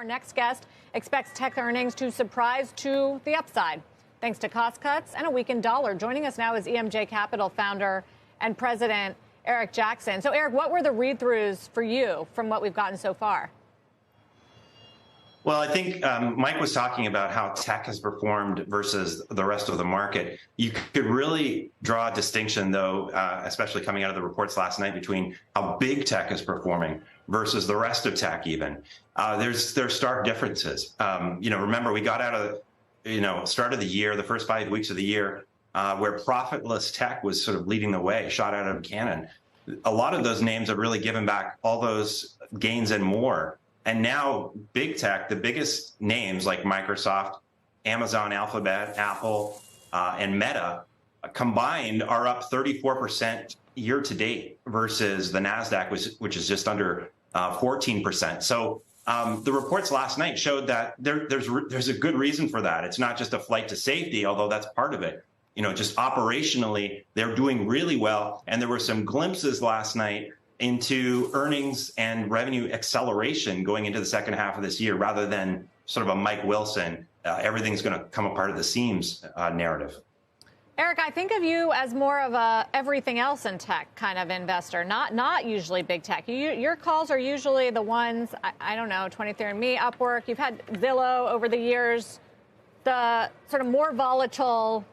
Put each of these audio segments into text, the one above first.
Our next guest expects tech earnings to surprise to the upside, thanks to cost cuts and a weakened dollar. Joining us now is EMJ Capital founder and president Eric Jackson. So, Eric, what were the read-throughs for you from what we've gotten so far? Well, I think Mike was talking about how tech has performed versus the rest of the market. You could really draw a distinction, though, especially coming out of the reports last night, between how big tech is performing versus the rest of tech even. There's stark differences. Remember, we got out of, start of the year, the first 5 weeks of the year, where profitless tech was sort of leading the way, shot out of a cannon. A lot of those names have really given back all those gains and more. And now big tech, the biggest names like Microsoft, Amazon, Alphabet, Apple, and Meta combined are up 34% year to date versus the NASDAQ, which is just under 14%. So the reports last night showed that there's a good reason for that. It's not just a flight to safety, although that's part of it. Just operationally, they're doing really well. And there were some glimpses last night into earnings and revenue acceleration going into the second half of this year, rather than sort of a Mike Wilson, everything's going to come apart at the seams narrative. Eric, I think of you as more of a everything else in tech kind of investor, not usually big tech. Your calls are usually the ones, I don't know, 23andMe, Upwork. You've had Zillow over the years, the sort of more volatile,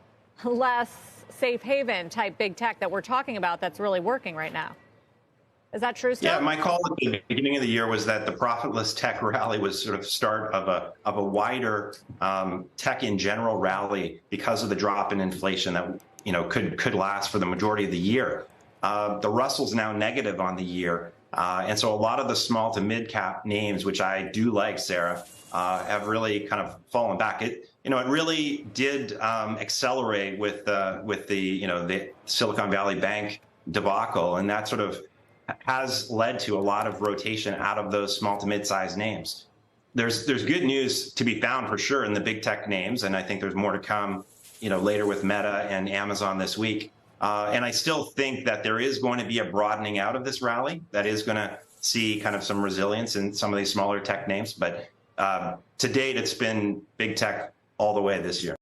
less safe haven type big tech that we're talking about that's really working right now. Is that true, still? Yeah, my call at the beginning of the year was that the profitless tech rally was sort of start of a wider tech in general rally because of the drop in inflation that could last for the majority of the year. The Russell's now negative on the year, and so a lot of the small to mid cap names, which I do like, Sarah, have really kind of fallen back. It really did accelerate with the Silicon Valley Bank debacle, and that sort of has led to a lot of rotation out of those small to mid-sized names. There's good news to be found for sure in the big tech names, and I think there's more to come, later with Meta and Amazon this week. And I still think that there is going to be a broadening out of this rally that is going to see kind of some resilience in some of these smaller tech names. But to date, it's been big tech all the way this year.